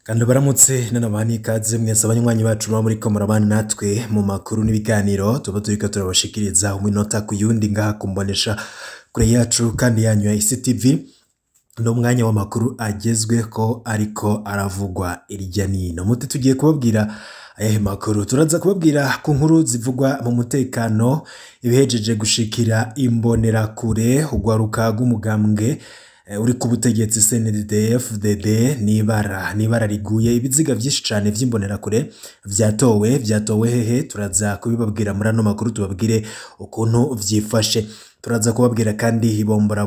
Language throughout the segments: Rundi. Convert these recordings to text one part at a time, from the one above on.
Kandi baramutse nanabani ikaze mwese abanywanyi bacu ba muri ko murabana natwe mu makuru n'ibiganiro tuba turiko turabashikiriza umunota ku yundi ngaha kumbonesha kure yacu kandi yanyu ya ICTV no mwanya w'amakuru agezweho ariko aravugwa irya nino muti tugiye kubabwira ayahe makuru turaza kubabwira ku nkuru zivugwa mu mutekano ibihejeje gushikira imbonera kure ugwaruka rw'umugambwe uri ku butegetsi CNDD-FDD nibara riguye ibiziga byinshi cyane vy'imbonera kure vyatowe hehe turaza kubibabwira muri ano makuru tubabwire ukuntu vyifashe turaza kubabwira kandi ibombora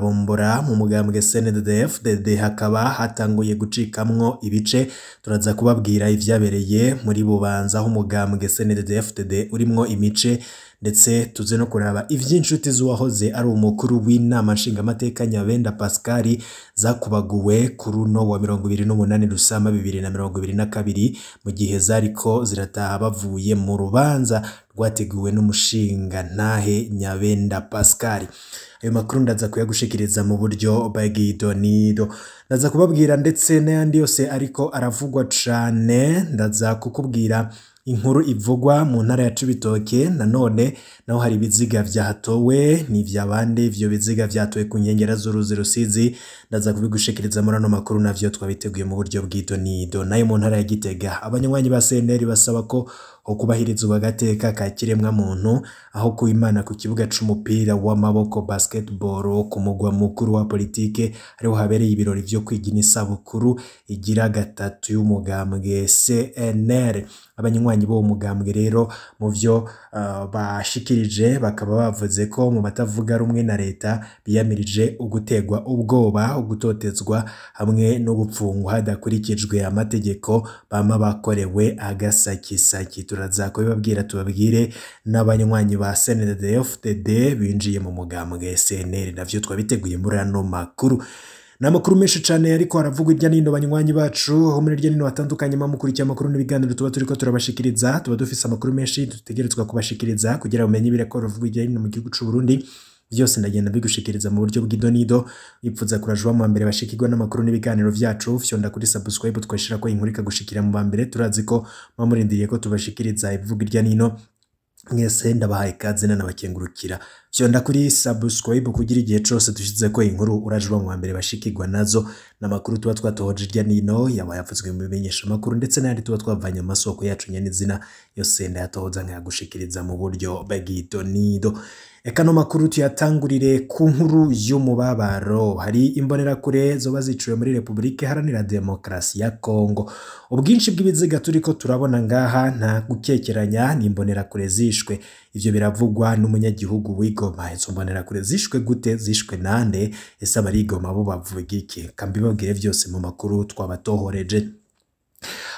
mu mugambwe CNDD-FDD hakaba hatanguye gucikamwo ibice turaza kubabwira ivyabereye muri Bubanza aho umugambwe CNDD-FDD urimwo imice ndetse tuze no kuraba ivy'inshuti z'uwahoze ari umukuru w'inama nshingamateka Nyabenda Pascal zakubaguwe kuri uno wa 28 Rusama 2022 mu gihe zariko zirataha bavuye mu rubanza rwateguwe n'umushinga ntahe Nyabenda Pascal. Ayo makuru ndaza kuyagushikiriza mu buryo bagidonido ndaza kubabwira ndetse n'ayandi yose ariko aravugwa cane ndaza kukubwira inkuru ivugwa mu ntara ya Cibitoke nanone naho hari ibiziga vyahatowe ni vy'abandi ivyo biziga vyatowe ku nkengera z'uruzi Rusizi ndaza kubigushikiriza muri ano makuru navyo twabiteguye mu buryo bw'idonido nayo mu ntara ya Gitega abanywanyi ba CNL basaba ko okubahirizwa agateka ka kiremwa muntu aho kuimana ku kibuga c'umupira w'amaboko basketball ku mugwa mukuru wa politike ariho habereye ibirori vyo kwigina isabukuru igira gatatu y'umugambwe CNL abanywanyi bo umugambwe rero mu vyo bashikirije bakaba bavuze ko mu batavuga rumwe na leta biyamirije ugutegwa ubwoba ugutotezwa hamwe no gupfungwa hadakurikijwe amategeko bama bakorewe agasakisaki turaza kubibabwira tubabwire n'abanywanyi ba CNDD-FDD binjiye mu mugambwe CNL navyo twabiteguye muri ano makuru namakuru menshi cyane ariko haravugwa irya nino banywanyi bacu ho muri irya nino batandukanye mamukurikiye amakuru n'ibiganiro tuba turiko turabashikiriza tuba dufise amakuru menshi dutegerezwa kubashikiriza kugira umenye ibireko ravugwa irya nino mu gihugu c'u Burundi byose ndagenda bigushikiriza mu buryo bw'idonido ipfuza kurajwa mu mbere bashikirwa n'amakuru n'ibiganiro vyacu fyonda kuri subscribe twashira ko inkuru ikagushikira mu mbere turazi ko mamurindiriye ko tubashikiriza ivuga irya nino mwese ndabahaye ikaze n'abakengurukira fyonda kuri subscribe kugira igihe cyose dushize ko inkuru urajwa mu mbere bashikirwa nazo n'amakuru tuba twatohoje irya nino yabayavuzwe mu bimenyesha makuru ndetse n'andi tuba twavanye amasoko yacu nyenizina yose ndayatohoza nkayagushikiriza mu buryo bagidonido Ekano makuru tuyatangurire ku nkuru y'umubabaro hari imbonera kure zoba ziciwe muri Republika Iharanira Demokarasi ya Kongo ubwinshi bw'ibiziga turiko turabona ngaha nta gukekeranya ni imbonera kure zishwe ivyo biravugwa n'umunyagihugu w'Igoma izo mbonera kure zishwe gute zishwe nande ese abari Igoma bo bavuga iki kambibabwire vyose mu makuru twabatohoreje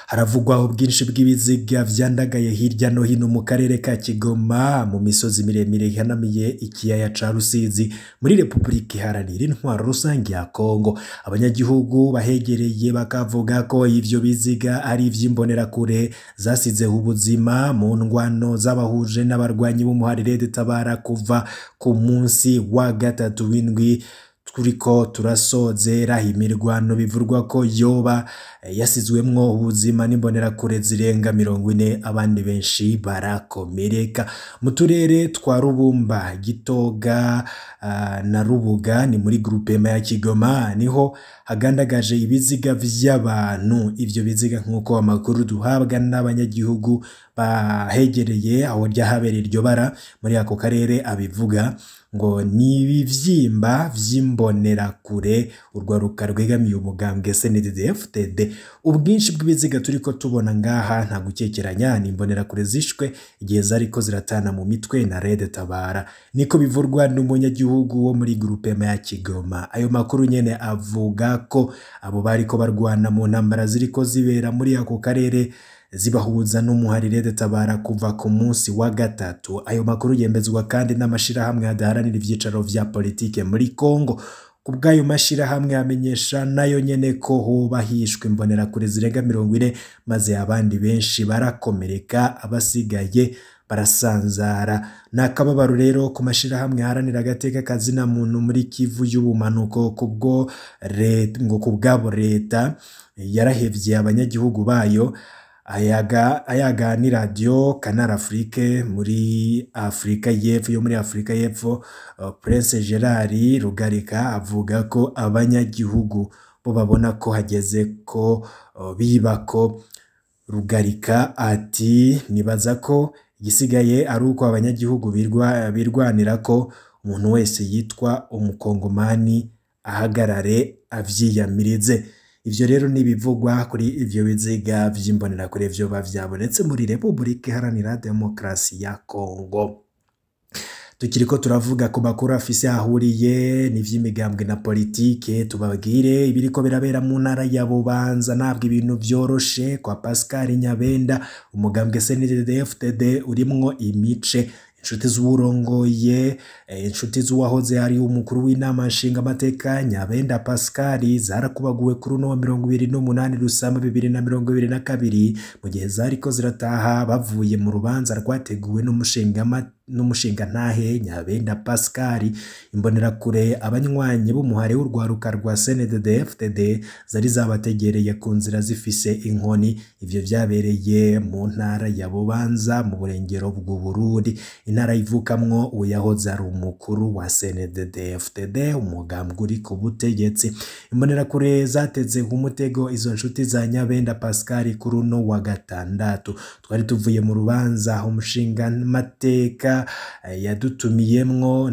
haravugwa ubwinshi bw'ibiziga vyandagaye hirya no hino mu karere ka Kigoma mu misozi miremire ihanamiye ikiyaya ca Rusizi muri Republika Iharanira Intwaro Rusange ya Kongo abanyagihugu bahegereye bakavuga ko ivyo biziga ari ivy'imbonera kure zasizeho ubuzima mu ndwano z'abahuje n'abarwanyi b'umuharire Tabara kuva ku munsi wa gatatu w'indwi turiko turasozera imirwano bivurwa ko yoba yasizwemwo ubuzima n'imbonera kure zirenga 40 abandi benshi barakomereka mu turere twa Rubumba Gitoga na Rubuga ni muri groupe ya Kigoma niho hagandagaje ibiziga vy'abantu ivyo biziga nkuko amakuru duhabwa n'abanyagihugu bahegereye aho ryahabereye iryo bara muri ako karere abivuga ngo nibivyimba vy'imbonera kure urwaruka rwegamiye umugambwe CNDD-FDD ubwinshi bw'ibiziga turiko tubona ngaha nta gukekeranya ni imbonera kure zishwe igihe zariko ziratana mu mitwe na Red Tabara niko bivurwa n'umunyagihugu wo muri groupe ya Kigoma ayo makuru nyene avuga ko abo bariko barwana mu ntambara ziriko zibera muri ako karere zibahuza n'umuharire Tabara kuva ku munsi wa gatatu ayo makuru yembezwa kandi n'amashira hamwe adaharanira ivyicaro vya politike muri Kongo kubgayo mashira hamwe amenyesha nayo nyene ko hubahishwe imbonera kure zirega 40 maze abandi benshi barakomereka abasigaye barasanzara. Nakababaro rero ku mashirahamwe haranira agateka kazina muntu muri Kivu y'ubumanuko kubwo kubwabo leta yarahevye abanyagihugu bayo. Ayaga ni radio Canal Afrique muri Afrika y'Epfo, yo muri Afrika y'Epfo. Prince Gerard Rugarika avuga ko abanyagihugu bo babona ko hageze ko bibako. Rugarika ati nibaza ko igisigaye ari uko abanyagihugu birwanira ko umuntu wese yitwa umukongomani ahagarare avyiyamirize. Ivyo rero nibivugwa kuri ivyo biziga vy'imbonerakure vyoba vyabonetse muri Repubulika Iharanira Demokarasi ya Kongo. Tukiriko turavuga ku makuru afise ahuriye n'ivy'imigambwe na politike, tubabwire ibiriko birabera mu ntara ya Bubanza ntabwo ibintu vyoroshe kwa Pascal Nyabenda. Umugambwe CNDD-FDD urimwo imice, inshuti z'uburongoye, inshuti z'uwahoze ari umukuru w'inama nshingamateka Nyabenda Pascal zarakubaguwe kuri no 28 Rusama 2022 mu gihe zariko zirataha bavuye mu rubanza rwateguwe n'umushinga ntahe Nyabenda Pascal. Imbonerakure abanywanyi b'umuhare w'urwaruka rwa CNDD-FDD zari zabategereye ku nzira zifise inkoni. Ivyo vyabereye mu ntara ya Bubanza mu burengero bw'u Burundi, intara ivukamwo uyahoze ari umukuru wa CNDD-FDD, umugambwe uri ku butegetsi. Imbonerakure zateze umutego izo nshuti za Nyabenda Pascal kuri uno wa gatandatu. Twari tuvuye mu rubanza umushinga mateka yadutumiyemwo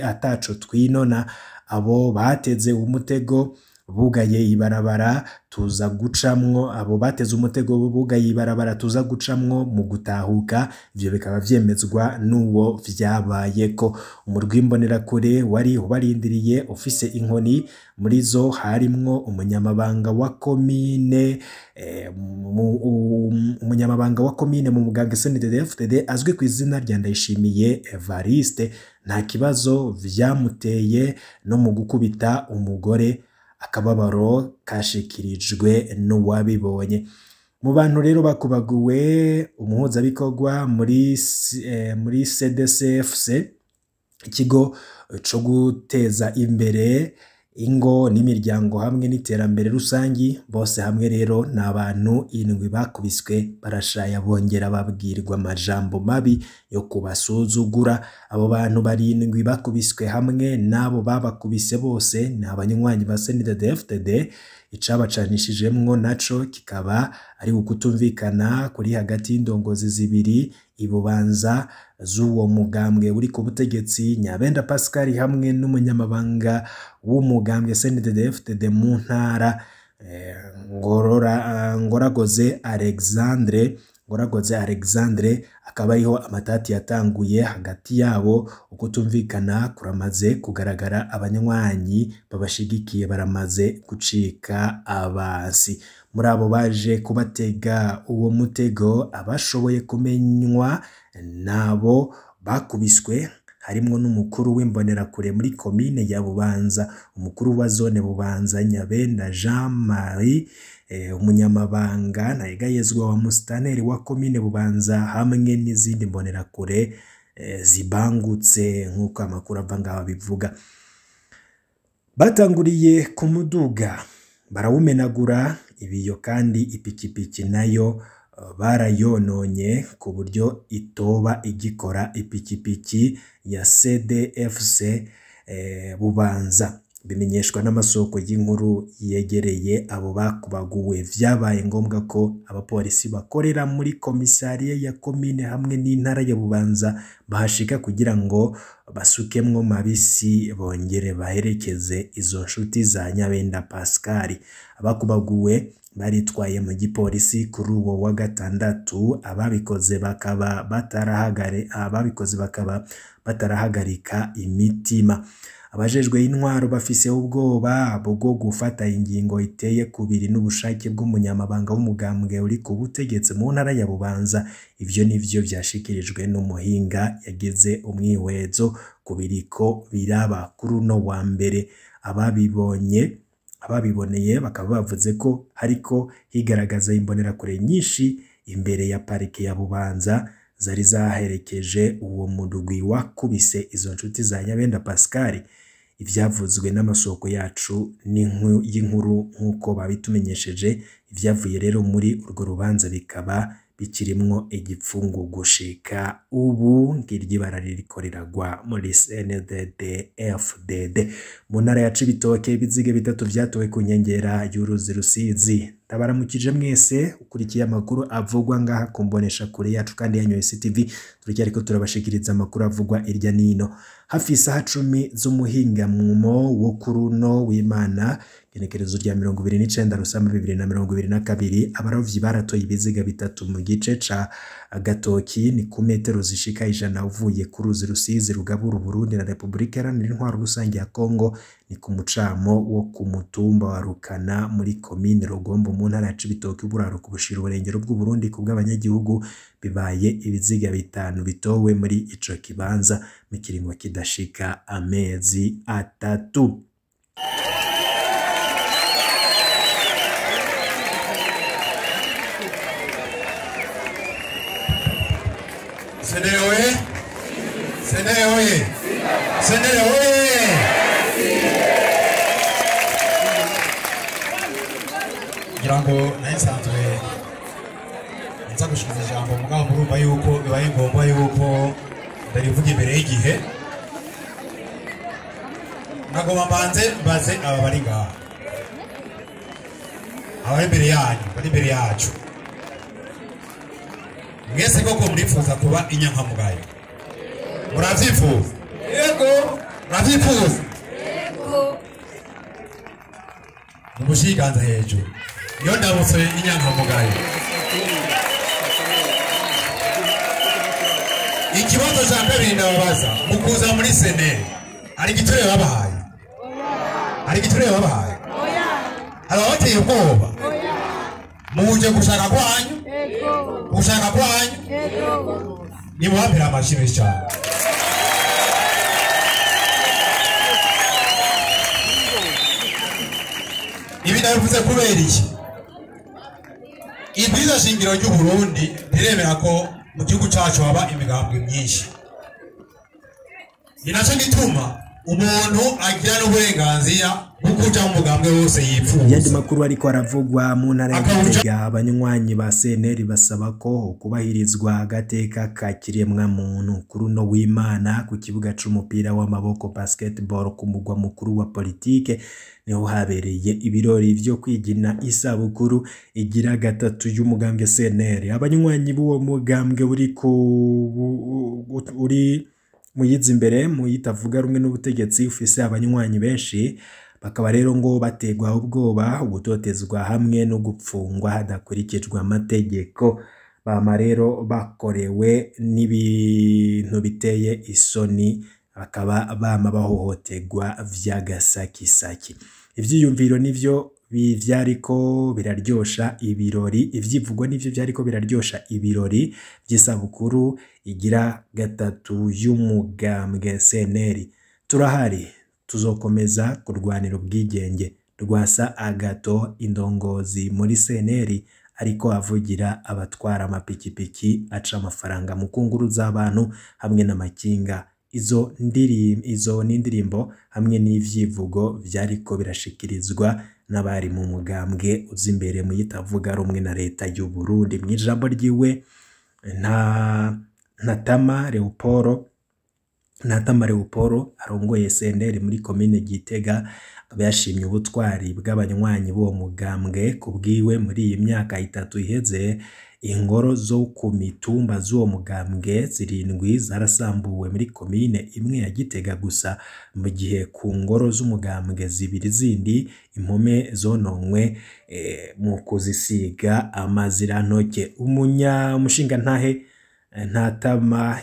ataco twinona. Abo bateze umutego bugaye ibarabara tuza gucamwo, abo bateze umutego bugaye ibarabara tuza gucamwo mu gutahuka. Ivyo bikaba vyemezwa n'uwo vyabayeko. Umurwi w'imbonerakure wari ubarindiriye ufise inkoni, muri zo harimwo umunyamabanga wa komine mu mugambwe CNDD-FDD azwi ku izina rya Ndayishimiye Evariste. Nta kibazo vyamuteye no mu gukubita umugore, akababaro kashikirijwe n'uwabibonye. Mu bantu rero bakubaguwe, umuhuzabikorwa muri CDCFC, ikigo co guteza imbere ingo n'imiryango hamwe n'iterambere rusangi, bose hamwe rero ni abantu 7 bakubiswe barashaya bongera babwirwa amajambo mabi yo kubasuzugura. Abo bantu 7 bakubiswe hamwe nabo babakubise bose ni abanywanyi ba CNDD-FDD. Icabacanishijemwo naco kikaba ari ukutumvikana kuri hagati y'indongozi zibiri Ibubanza z'uwo mugambwe uri ku butegetsi Nyabenda Pascal hamwe n'umunyamabanga w'umugambwe CNDD-FDD mu ntara Ngoragoze Alexandre. Akaba ariho amatati yatanguye hagati yabo. Ukutumvikana kuramaze kugaragara, abanywanyi babashigikiye baramaze gucika abasi. Muri abo baje kubatega uwo mutego, abashoboye kumenywa nabo bakubiswe harimwo n'umukuru w'imbonerakure muri komine ya Bubanza, umukuru wa zone Bubanza Nyabenda Jean Marie, umunyamabanga ntayegayezwa wa musitanteri wa komine Bubanza hamwe n'izindi mbonerakure zibangutse nk'uko amakuru ava ngaho bivuga. Batanguriye ku muduga barawumenagura ibiyo, kandi ipikipiki nayo barayononye ku buryo itoba igikora ipikipiki ya CDFC Bubanza. Bimenyeshwa n'amasoko y'inkuru yegereye abo bakubaguwe. Vyabaye ngombwa ko abapolisi bakorera muri komisariya ya komine hamwe n'intara ya Bubanza bahashika kugira ngo basukemwo mabisi bongere baherekeze izo nshuti za Nyabenda Pascal. Abakubaguwe baritwaye mu gipolisi kuri uwo wa gatandatu. Ababikoze bakaba batarahagarika imitima. Abajejwe intwaro bafise ubwoba bwo gufata ingingo iteye kubiri n'ubushake bw'umunyamabanga w'umugambwe uri ku butegetsi mu ntara ya Bubanza. Ivyo nivyo vyashikirijwe n'umuhinga yagize umwihwezo kubiriko biraba kuri uno wa mbere. Ababiboneye bakaba bavuze ko hariko higaragaza imbonerakure nyinshi imbere ya parike ya Bubanza zari zaherekeje uwo mudugwi wakubise izo nshuti za Nyabenda Pascal. Ivyavuzwe n'amasoko yacu y'inkuru nk'uko babitumenyesheje, ivyavuye rero muri urwo rubanza bikaba bikirimwo igipfungu gushika ubu. Ngiryi bara ririko riragwa muri CNDD-FDD. Mu ntara ya Cibitoke ibiziga bitatu vyatowe ku nkengera y'uruzi Rusizi. Ndabaramukije mwese ukurikiye amakuru avugwa ngaha kumbonesha kure yacu kandi yanyu SCTV. Turacyariko turabashikiriza amakuru avugwa irya nino. Hafi isaha 10 z'umuhingamumo wo kuruno w'Imana genekerezo rya 29 Rusamba 2022 abarovyi baratoye ibiziga bitatu mu gice ca Gatoki ni ku metero zishika 100 uvuye ku ruzi Rusizi rugabura Burundi na Republika Iharanira Intwaro Rusange ya Kongo, ni ku mucamo wo ku mutumba wa Rukana muri komine Rugombo mu ntara ya Cibitoke uburaro ku bushira uburengero bw'u Burundi ku bw'abanyagihugu. Bibaye ibiziga bitanu bitowe muri ico kibanza mu kiringo kidashika amezi 3. Senewe Girango nayisanzwe nza gushikiza ijambo mugabo murumva yuko bibaye ngombwa yuko ndarivuga imbere y'igihe. Nagoma mbaze aba bari ngaha, abari imbere yanyu, bari imbere yacu, mwese koko murifuza kuba inyankamugayo? Muravyifuza? Yego. Muravyifuza? Yego. Umushiganza hejuru iyo ndabutse inyankamugayo. Ikibazo ca kabiri ndababaza, mukuza muri seneri ari giturire babahaye? Ari giturire babahaye? Oya. Ababateye ubwoba? Oya. Muje gushaka kwanyu? Ego. Gushaka kwanyu? Ego. Nimuhambira amashi menshi cyane. Ibi ndabivuze kubera iki? Ibwiza shingiro ry'u Burundi riremera ko mu gihugu cyacu haba imigambwe myinshi. Ni naco gituma umuntu agira n'uburenganzira bwo kuja mu mugambwe wose yifuza. Yandi makuru ariko aravugwa mu ntara ya Gitega, abanywanyi ba CNL basaba ko kubahirizwa agateka ka kiremwa muntu kuri no w'Imana ku kibuga c'umupira w'amaboko basketball ku mugwa mukuru wa politike. Niho habereye ibirori vyo kwigina isabukuru igira gatatu y'umugambwe CNL. Abanywanyi b'uwo mugambwe uri muyiza imbere mu yitavuga rumwe n'ubutegetsi ufise abanywanyi benshi, bakaba rero ngo bategwa ubwoba, ugutotezwa hamwe no gupfungwa hadakurikijwe amategeko. Bama rero bakorewe n'ibintu biteye isoni, bakaba bama bahohotegwa vy'agasakisaki. Ivyiyumviro nivyo vyariko biraryosha ibirori, ivyivugo nivyo vyariko biraryosha ibirori vy'isabukuru igira gatatu y'umugambwe CNL. Turahari, tuzokomeza kurwanira ubwigenge. Rwasa Agato, indongozi muri CNL, ariko avugira abatwara amapikipiki aca amafaranga mu kunguruza abantu hamwe n'amakinga. Izo n'indirimbo hamwe n'ivyivugo vyariko birashikirizwa n'abari mu mugambwe uzi imbere mu yitavuga rumwe na leta y'u Burundi. Mu ijambo ryiwe Ntatama Leoporo arongoye CNL muri komine Gitega, akaba yashimye ubutwari bw'abanywanyi b'uwo mugambwe. Kubwiwe muri iyi myaka 3 iheze, ingoro zo ku mitumba z'uwo mugambwe 7 zarasambuwe muri komine imwe ya Gitega gusa, mu gihe ku ngoro z'umugambwe 2 zindi impome zononwe mu kuzisiga amazirantoke. Umushinga ntahe Ntatama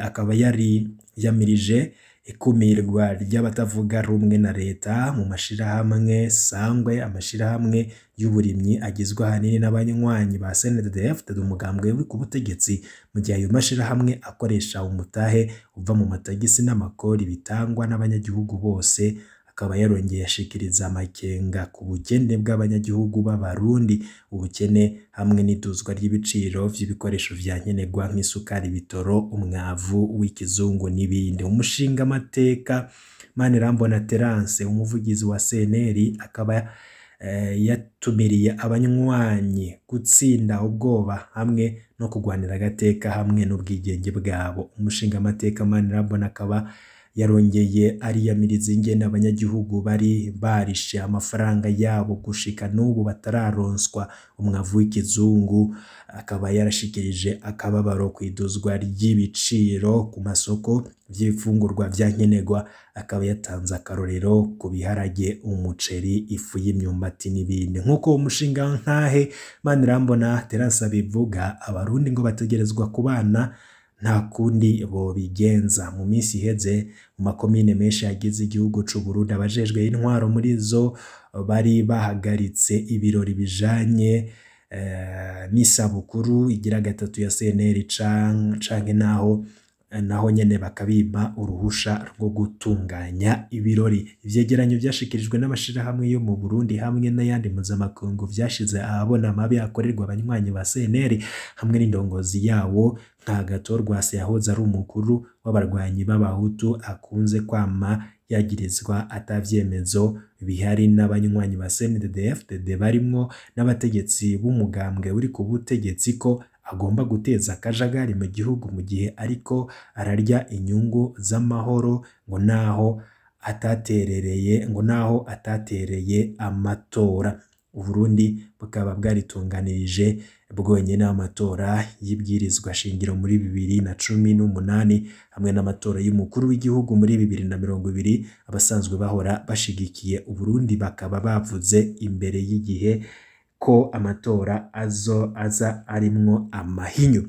akaba yari yamirije ikumirwa ry'abatavuga rumwe na leta mu mashirahamwe sangwe, amashirahamwe y'uburimyi agizwe ahanini n'abanywanyi ba CNDD-FDD umugambwe uri ku butegetsi, mu gihe ayo mashirahamwe akoresha umutahe uva mu matagisi n'amakori bitangwa n'abanyagihugu bose, akaba yarongeye ashikiriza amakenga ku bukene bw'abanyagihugu b'abarundi, ubukene hamwe n'iduzwa ry'ibiciro vy'ibikoresho vya nkenerwa nk'isukari, ibitoro, umwavu w'ikizungu n'ibindi. Umushinga amateka Manirambona Terence umuvugizi wa CNL akaba yatumiriye abanywanyi gutsinda ubwoba hamwe no kugwanira agateka hamwe n'ubwigenge bwabo. Umushinga amateka Manirambona akaba yarongeye ariyamiriza ingene abanyagihugu bari barishe amafaranga yabo gushika n'ubu batararonswa umwavu w'ikizungu. Akaba yarashikirije akababaro kwiduzwa ry'ibiciro ku masoko vy'ifungurwa vya nkenerwa, akaba yatanze akarorero ku biharage, umuceri, ifu y'imyumbati n'ibindi. Nk'uko umushinga nkahe Manirambona Terence abivuga, abarundi ngo bategerezwa kubana nta kundi bobigenza. Mu minsi iheze mu makomine menshi yagize igihugu c'u Burundi, abajejwe intwaro muri zo bari bahagaritse ibirori bijanye n'isabukuru igira gatatu ya CNL canke naho nyene bakabima uruhusha rwo gutunganya ibirori. Ivyegeranyo vyashikirijwe n'amashirahamwe yo mu Burundi hamwe n'ayandi mpuzamakungu vyashize ahabona amabi akorerwa abanywanyi ba CNL hamwe n'indongozi yawo nka Gator Rwasa yahoze ari umukuru w'abarwanyi b'abahutu akunze kwama yagirizwa atavyemezo bihari n'abanywanyi ba CNDD-FDD barimwo n'abategetsi b'umugambwe uri ku butegetsi ko agomba guteza akajagari mu gihugu mu gihe ariko ararya inyungu z'amahoro ngo naho atatereye amatora. Uburundi bukaba bwaritunganirije bwonyene amatora y'ibwirizwa shingiro muri 2018 hamwe n'amatora y'umukuru w'igihugu muri 2020. Abasanzwe bahora bashigikiye Uburundi bakaba bavuze imbere y'igihe ko amatora aza arimwo amahinyu.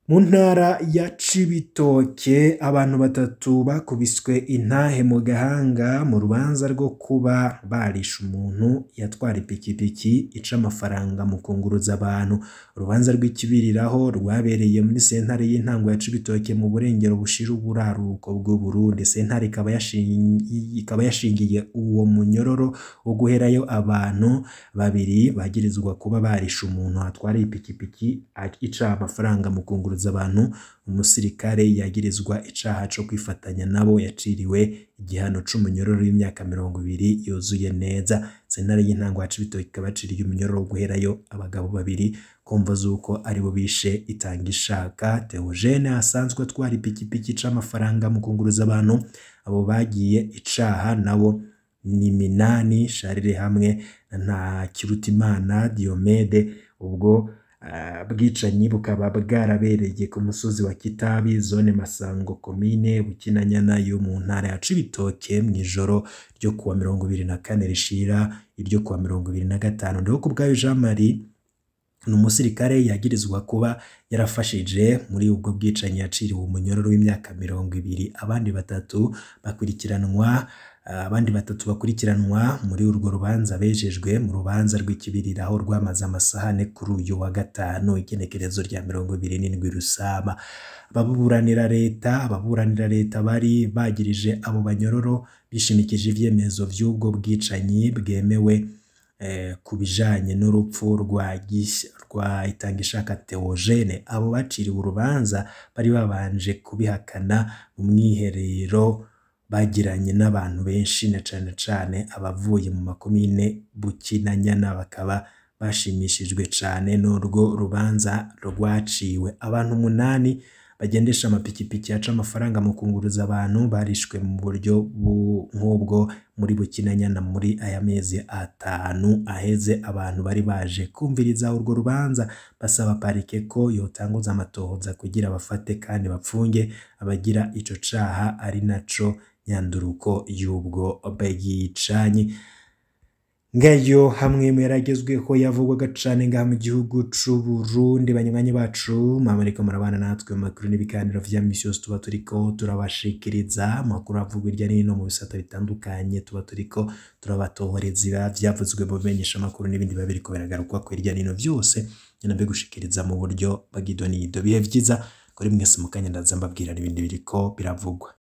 Mu ntara ya Cibitoke abantu batatu bakubiswe intahe mu gahanga mu rubanza rwo kuba barisha umuntu yatwara ipikipiki ica amafaranga mu kunguruza abantu. Urubanza rw'ikibiriraho rwabereye muri sentare y'intango ya Cibitoke mu burengero bushira uburaruko bw'u Burundi. Sentare ikaba yashingiye uwo munyororo wo guherayo abantu babiri bagirizwa kuba barisha umuntu atwara ipikipiki ica amafaranga mu kunguruza abantu. Umusirikare yagirizwa icaha co kwifatanya nabo yaciriwe igihano c'umunyororo w'imyaka 20 yuzuye neza. Sentare y'intango ya Cibitoke ikaba yaciriye umunyororo wo guherayo abagabo babiri kumva zuko aribo bishe Itangishaka Theogene asanzwe atwara ipikipiki ica amafaranga mu kunguruza abantu. Abo bagiye icaha nabo ni Minani Charles hamwe na Kirutimana Diomede. Ubwo bwicanyi bukaba bwarabereye ku musozi wa Kitabi zone Masango komine Bukinanyana yo mu ntara ya Cibitoke mw'ijoro ryo kuwa 24 rishira iryo kuwa 25. Ndo kubwayo Jean Marie n'umusirikare yagirizwa kuba yarafashije muri ubwo bwicanyi yaciriwe umunyororo w'imyaka 20. Abandi batatu bakurikiranwa muri urwo rubanza bejejwe mu rubanza rw'ikibiriraho rwamaze amasahane kuri uyu wa gatanu igenekerezo rya 27 Rusaba. Ababuranira leta bari bagirije abo banyororo bishimikije ivyemezo vy'ubwo bwicanyi bwemewe kubijanye n'urupfu rwa Itangishaka Theogene. Abo baciriwe urubanza bari babanje kubihakana mu mwiherero bagiranye n'abantu benshi na cane abavuye mu makomine Bukinanyana bakaba bashimishijwe cane n'urwo rubanza rwaciwe. Abantu 8 bagendesha amapikipiki yaca amafaranga mu kunguruza abantu barishwe mu buryo nk'ubwo muri Bukinanyana muri aya mezi 5 aheze. Abantu bari baje kumviriza urwo rubanza basaba parike ko yotanguza amatohoza kugira bafate kandi bapfunge abagira ico caha ari naco nyanduruko y'ubwo bwicanyi. Ngayo hamwe yaragezweho yavugwaga cane ngaha mu gihugu c'u Burundi. Banywanyi bacu mamariko murabana natwe mu makuru n'ibiganiro vya misi yose tuba turiko turabashikiriza amakuru avugwa irya nino mu bisata bitandukanye tuba turiko turabatohoreza vyavuzwe mu bimenyesha amakuru n'ibindi biba biriko biragarukwa ko irya nino vyose nyina gushikiriza mu buryo bagidonido. Bihe vyiza kuri mwese mukanya ndaza mbabwira n'ibindi biriko biravugwa.